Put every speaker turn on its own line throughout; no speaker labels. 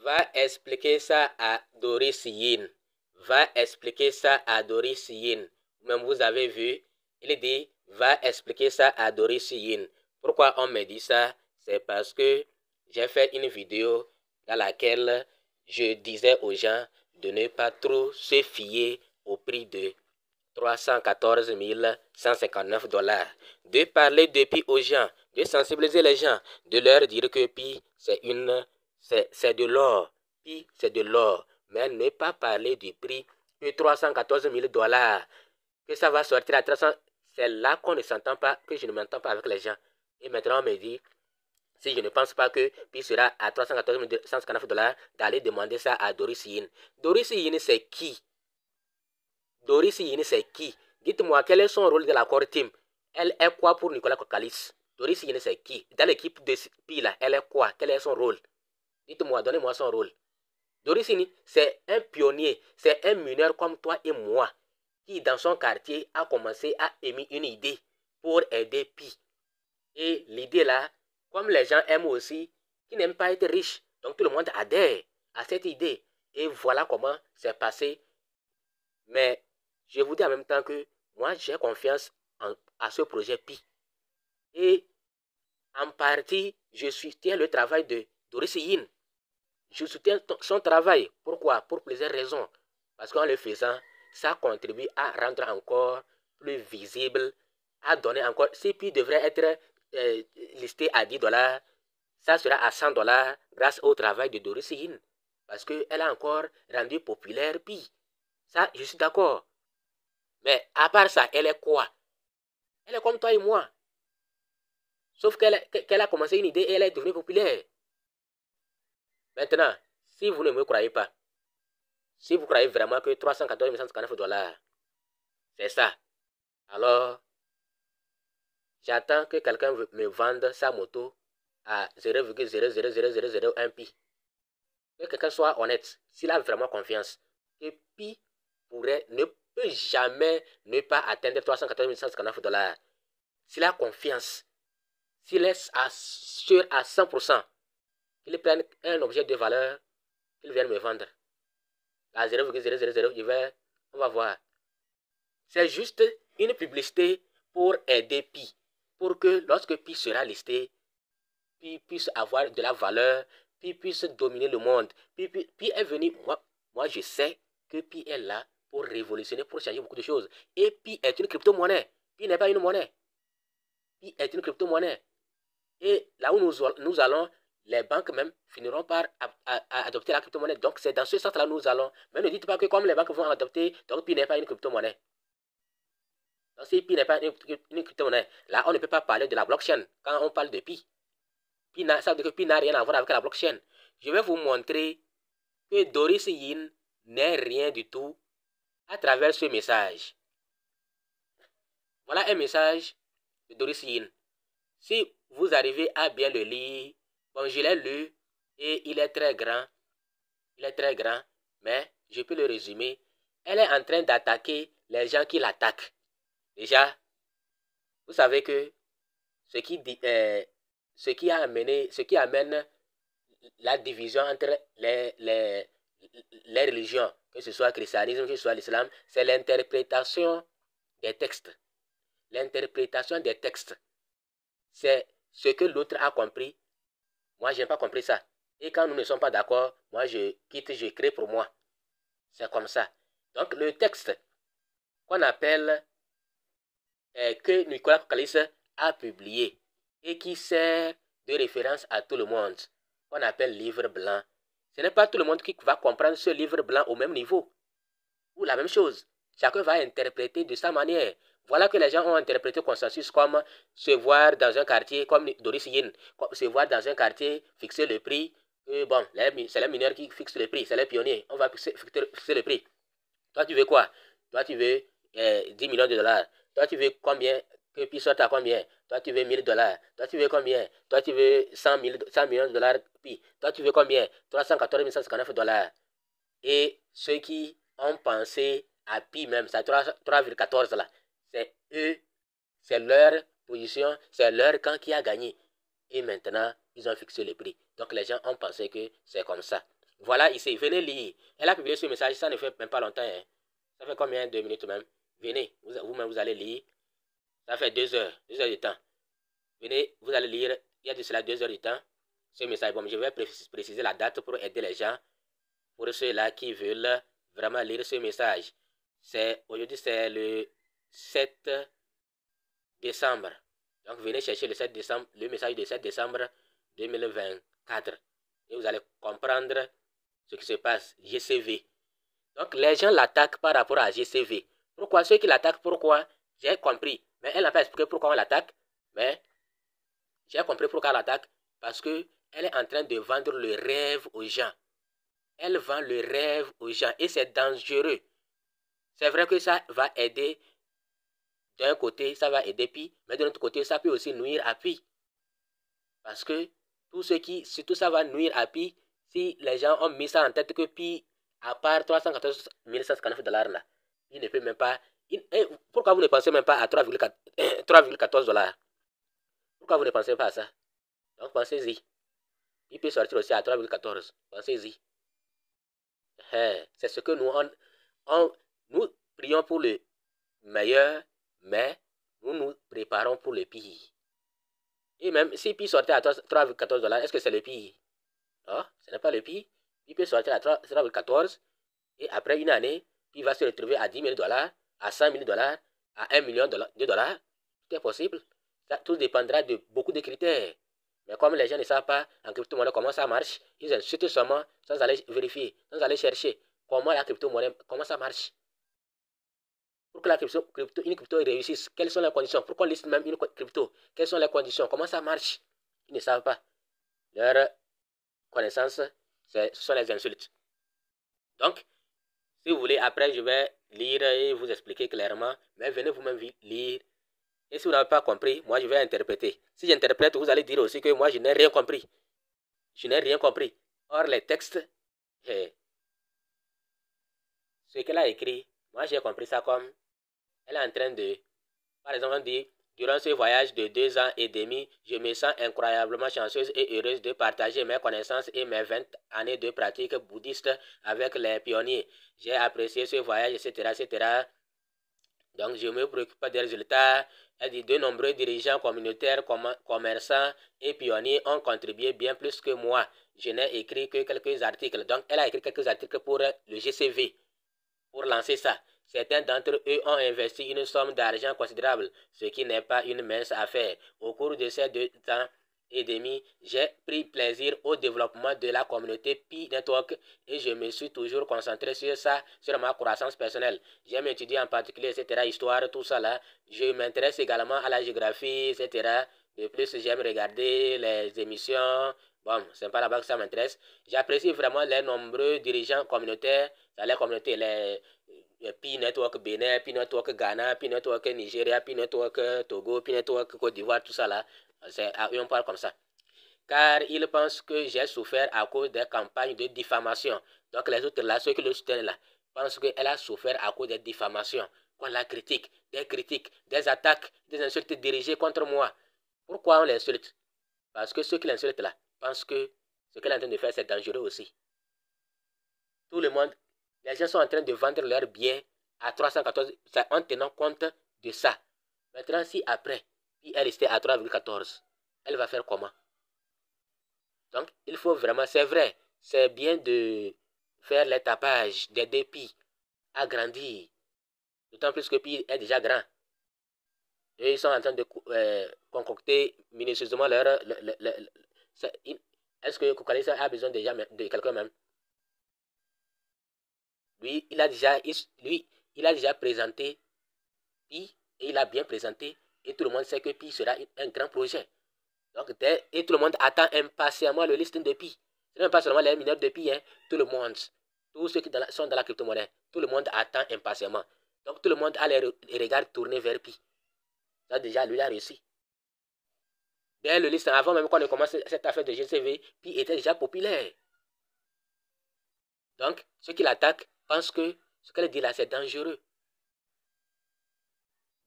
Va expliquer ça à Doris Yin. Va expliquer ça à Doris Yin. Même vous avez vu, il dit, va expliquer ça à Doris Yin. Pourquoi on me dit ça? C'est parce que j'ai fait une vidéo dans laquelle je disais aux gens de ne pas trop se fier au prix de 314 159 $. De parler de Pi aux gens, de sensibiliser les gens, de leur dire que Pi, c'est de l'or. Pi, c'est de l'or. Mais ne pas parler du prix de 314 000 $. Que ça va sortir à 300. C'est là qu'on ne s'entend pas, que je ne m'entends pas avec les gens. Et maintenant, on me dit, si je ne pense pas que Pi sera à 314 159 $, d'aller demander ça à Doris Yin. Doris Yin, c'est qui? Doris Yin, c'est qui? Dites-moi, quel est son rôle de la core team? Elle est quoi pour Nicolas Kokalis? Doris Yin, c'est qui? Dans l'équipe de Pi, là, elle est quoi? Quel est son rôle? Dites-moi, donnez-moi son rôle. Doris Yin, c'est un pionnier, c'est un mineur comme toi et moi, qui dans son quartier a commencé à émettre une idée pour aider Pi. Et l'idée là, comme les gens aiment aussi, qui n'aiment pas être riches, donc tout le monde adhère à cette idée. Et voilà comment c'est passé. Mais je vous dis en même temps que moi, j'ai confiance à ce projet Pi. Et en partie, je soutiens le travail de Doris Yin. Je soutiens son travail. Pourquoi? Pour plusieurs raisons. Parce qu'en le faisant, ça contribue à rendre encore plus visible, à donner encore... Si Pi devrait être listé à 10 $, ça sera à 100 $ grâce au travail de Doris Yin. Parce qu'elle a encore rendu populaire Pi. Ça, je suis d'accord. Mais à part ça, elle est quoi? Elle est comme toi et moi. Sauf qu'elle a commencé une idée et elle est devenue populaire. Maintenant, si vous ne me croyez pas, si vous croyez vraiment que 314 159 $, c'est ça, alors j'attends que quelqu'un me vende sa moto à 0,00001 pi. Que quelqu'un soit honnête, s'il a vraiment confiance, que pi ne peut jamais ne pas atteindre 314 159 $. S'il a confiance, s'il est sûr à 100%, qu'il prenne un objet de valeur, qu'il vienne me vendre. À 0,000, on va voir. C'est juste une publicité pour aider Pi. Pour que lorsque Pi sera listé, Pi puisse avoir de la valeur, Pi puisse dominer le monde. Pi est venu, moi je sais que Pi est là pour révolutionner, pour changer beaucoup de choses. Et Pi est une crypto-monnaie. Pi n'est pas une monnaie. Pi est une crypto-monnaie. Et là où nous allons, les banques même finiront par adopter la crypto-monnaie. Donc, c'est dans ce sens-là que nous allons. Mais ne dites pas que comme les banques vont adopter, donc Pi n'est pas une crypto-monnaie. Donc, si Pi n'est pas une crypto-monnaie, là, on ne peut pas parler de la blockchain quand on parle de Pi. Ça veut dire que Pi n'a rien à voir avec la blockchain. Je vais vous montrer que Doris Yin n'est rien du tout à travers ce message. Voilà un message de Doris Yin. Si vous arrivez à bien le lire, bon, je l'ai lu et il est très grand. Il est très grand, mais je peux le résumer. Elle est en train d'attaquer les gens qui l'attaquent. Déjà, vous savez que ce qui amène la division entre les religions, que ce soit le christianisme, que ce soit l'islam, c'est l'interprétation des textes. L'interprétation des textes. C'est ce que l'autre a compris. Moi, je n'ai pas compris ça. Et quand nous ne sommes pas d'accord, moi, je quitte, je crée pour moi. C'est comme ça. Donc, le texte qu'on appelle, que Nicolas Kokalis a publié et qui sert de référence à tout le monde, qu'on appelle livre blanc. Ce n'est pas tout le monde qui va comprendre ce livre blanc au même niveau ou la même chose. Chacun va interpréter de sa manière. Voilà que les gens ont interprété consensus comme se voir dans un quartier, comme Doris Yin, se voir dans un quartier, fixer le prix. Bon, c'est les mineurs qui fixent le prix, c'est les pionniers. On va fixer le prix. Toi, tu veux quoi? Toi, tu veux 10 millions de $. Toi, tu veux combien? Que Pi sorte à combien? Toi, tu veux 1000 $. Toi, tu veux combien? Toi, tu veux 100 millions de $. Pi. Toi, tu veux combien? 314 159 $. Et ceux qui ont pensé à Pi même, c'est 3,14 là. C'est eux, c'est leur position, c'est leur camp qui a gagné. Et maintenant, ils ont fixé le prix. Donc les gens ont pensé que c'est comme ça. Voilà ici, venez lire. Elle a publié ce message, ça ne fait même pas longtemps. Hein. Ça fait combien? 2 minutes même. Venez, vous-même vous allez lire. Ça fait 2 heures de temps. Venez, vous allez lire, il y a de cela 2 heures de temps. Ce message, bon, je vais préciser la date pour aider les gens. Pour ceux-là qui veulent vraiment lire ce message. Aujourd'hui, c'est le 7 décembre. Donc, venez chercher le 7 décembre, le message du 7 décembre 2024. Et vous allez comprendre ce qui se passe. GCV. Donc, les gens l'attaquent par rapport à GCV. Pourquoi? Ceux qui l'attaquent, pourquoi? J'ai compris. Mais elle n'a pas expliqué pourquoi on l'attaque. Mais j'ai compris pourquoi elle l'attaque. Parce qu'elle est en train de vendre le rêve aux gens. Elle vend le rêve aux gens. Et c'est dangereux. C'est vrai que ça va aider. D'un côté, ça va aider Pi. Mais de l'autre côté, ça peut aussi nuire à Pi. Parce que tout ça va nuire à Pi. Si les gens ont mis ça en tête que Pi, à part 314 159 $, là, il ne peut même pas. Pourquoi vous ne pensez même pas à 3,14 $? Pourquoi vous ne pensez pas à ça? Donc pensez-y. Il peut sortir aussi à 3,14. Pensez-y. C'est ce que nous prions pour le meilleur, mais nous préparons pour le pire. Et même si Pi sortait à 3,14 $, est-ce que c'est le pire? Non, ce n'est pas le pire. Pi peut sortir à 3,14 et après une année, Pi va se retrouver à 10 000 $, à 100 000 $, à 1 million de $. Tout est possible. Ça, tout dépendra de beaucoup de critères. Mais comme les gens ne savent pas en crypto-monnaie comment ça marche, ils insultent seulement sans aller vérifier, sans aller chercher comment la crypto-monnaie, comment ça marche. Pour que une crypto réussisse, quelles sont les conditions? Pourquoi on liste même une crypto? Quelles sont les conditions? Comment ça marche? Ils ne savent pas. Leur connaissance, ce sont les insultes. Donc, si vous voulez, après, je vais lire et vous expliquer clairement. Mais venez vous-même lire. Et si vous n'avez pas compris, moi, je vais interpréter. Si j'interprète, vous allez dire aussi que moi, je n'ai rien compris. Je n'ai rien compris. Or, les textes, ce qu'elle a écrit, moi, j'ai compris ça comme elle est en train de, par exemple, on dit, durant ce voyage de 2 ans et demi, je me sens incroyablement chanceuse et heureuse de partager mes connaissances et mes 20 années de pratique bouddhiste avec les pionniers. J'ai apprécié ce voyage, etc., etc. Donc, je me préoccupe des résultats. Elle dit, de nombreux dirigeants communautaires, commerçants et pionniers ont contribué bien plus que moi. Je n'ai écrit que quelques articles. Donc, elle a écrit quelques articles pour le GCV, pour lancer ça. Certains d'entre eux ont investi une somme d'argent considérable, ce qui n'est pas une mince affaire. Au cours de ces 2 ans et demi, j'ai pris plaisir au développement de la communauté Pi Network et je me suis toujours concentré sur ça, sur ma croissance personnelle. J'aime étudier en particulier, etc., histoire, tout ça là. Je m'intéresse également à la géographie, etc. De plus, j'aime regarder les émissions. Bon, c'est pas là-bas que ça m'intéresse. J'apprécie vraiment les nombreux dirigeants communautaires, les communautés, les Pi Network Bénin, Pi Network Ghana, Pi Network Nigeria, Pi Network Togo, Pi Network Côte d'Ivoire, tout ça là. On parle comme ça. Car ils pensent que j'ai souffert à cause des campagnes de diffamation. Donc les autres là, ceux qui le soutiennent là, pensent qu'elle a souffert à cause des diffamations. Qu'on la critique, des attaques, des insultes dirigées contre moi. Pourquoi on l'insulte? Parce que ceux qui l'insultent là pensent que ce qu'elle est en train de faire, c'est dangereux aussi. Tout le monde, les gens sont en train de vendre leurs biens à 314 en tenant compte de ça. Maintenant, si après, elle était à 3,14, elle va faire comment? Donc, il faut vraiment, c'est vrai, c'est bien de faire les tapages des dépits, agrandir. D'autant plus que Pi est déjà grand. Et ils sont en train de concocter minutieusement est-ce que Kokalisa a besoin déjà de quelqu'un même? Lui, il a déjà présenté Pi et il a bien présenté et tout le monde sait que Pi sera un grand projet. Donc, et tout le monde attend impatiemment le listing de Pi. Ce n'est même pas seulement les mineurs de Pi, hein, tout le monde, tous ceux qui sont dans la crypto-monnaie, tout le monde attend impatiemment. Donc, tout le monde a les regards tournés vers Pi. Ça, déjà, lui, il a réussi. Dès le listing, avant même qu'on ne commence cette affaire de GCV, Pi était déjà populaire. Donc, ceux qui l'attaquent pensent que ce qu'elle dit là, c'est dangereux.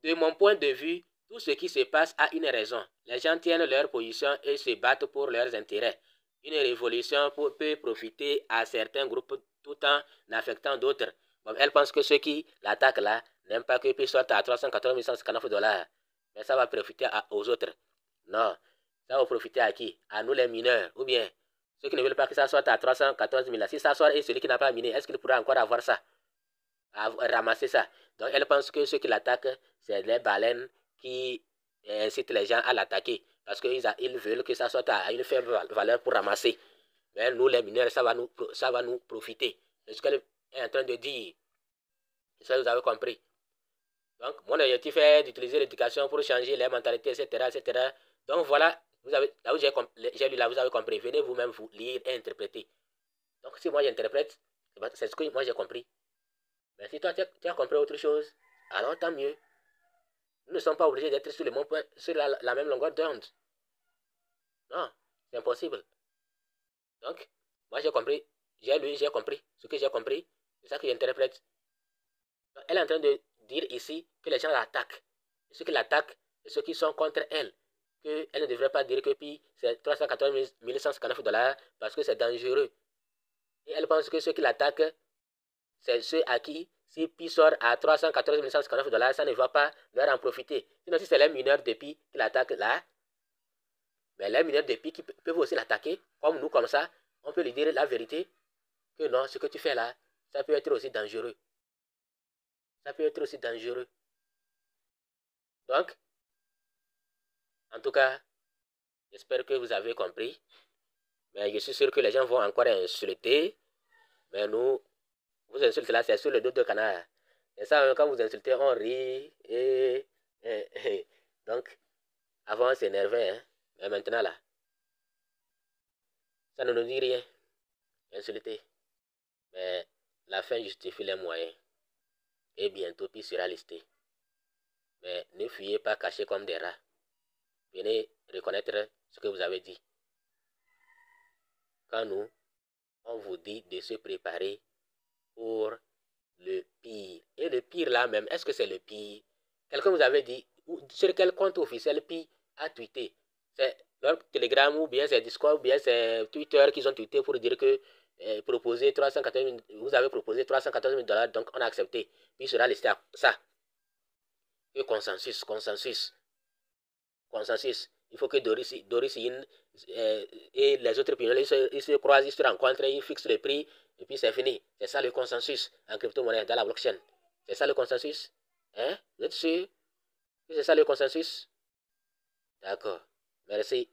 De mon point de vue, tout ce qui se passe a une raison. Les gens tiennent leur position et se battent pour leurs intérêts. Une révolution peut profiter à certains groupes tout en affectant d'autres. Bon, elle pense que ceux qui l'attaquent là n'aiment pas que puis sortent à 314 159 $. Mais ça va profiter aux autres. Non. Ça va profiter à qui? À nous les mineurs. Ou bien ceux qui ne veulent pas que ça sorte à 314 000. Si ça sort et celui qui n'a pas miné, est-ce qu'il pourra encore avoir ça? Ramasser ça. Donc elle pense que ceux qui l'attaquent, c'est les baleines qui incitent les gens à l'attaquer. Parce qu'ils veulent que ça sorte à une faible valeur pour ramasser. Mais nous, les mineurs, ça va nous profiter. C'est ce qu'elle est en train de dire. Ça, vous avez compris. Donc, mon objectif est d'utiliser l'éducation pour changer les mentalités, etc., etc. Donc, voilà, là où j'ai lu, là, vous avez compris. Venez vous-même vous lire et interpréter. Donc, si moi j'interprète, c'est ce que moi j'ai compris. Mais si toi, tu as compris autre chose, alors tant mieux. Nous ne sommes pas obligés d'être sur, sur la même longueur d'onde. Non, c'est impossible. Donc, moi j'ai compris, j'ai lu, j'ai compris. Ce que j'ai compris, c'est ça que j'interprète. Elle est en train de dire ici que les gens l'attaquent. Ceux qui l'attaquent, et ceux qui sont contre elle. Qu'elle ne devrait pas dire que puis c'est 314 159 $ parce que c'est dangereux. Et elle pense que ceux qui l'attaquent, c'est ceux à qui, si Pi sort à 314 159 $, ça ne va pas leur en profiter. Sinon, si c'est les mineurs de Pi qui l'attaquent là, mais les mineurs de Pi qui peuvent aussi l'attaquer, comme nous, comme ça, on peut lui dire la vérité, que non, ce que tu fais là, ça peut être aussi dangereux. Ça peut être aussi dangereux. Donc, en tout cas, j'espère que vous avez compris. Mais je suis sûr que les gens vont encore insulter. Mais nous, vous insultez là, c'est sur le dos de canard. Et ça, quand vous insultez, on rit. Donc, avant, on s'énervait. Hein? Mais maintenant, là, ça ne nous dit rien. Insulter. Mais la fin justifie les moyens. Et bientôt, Pi sera listé. Mais ne fuyez pas cachés comme des rats. Venez reconnaître ce que vous avez dit. Quand nous, on vous dit de se préparer pour le pire. Et le pire là même, est-ce que c'est le pire? Quelqu'un vous avait dit, sur quel compte officiel Pi a tweeté? C'est leur Telegram ou bien c'est Discord ou bien c'est Twitter qu'ils ont tweeté pour dire que proposer 314 000, vous avez proposé 314 000 $, donc on a accepté. Puis sera listé à ça. Que consensus, consensus, consensus. Il faut que Doris Yin et les autres opinions, ils se croisent, ils se rencontrent, ils fixent le prix, et puis c'est fini. C'est ça le consensus en crypto-monnaie, dans la blockchain. C'est ça le consensus? Hein? Vous êtes sûr que c'est ça le consensus? D'accord. Merci.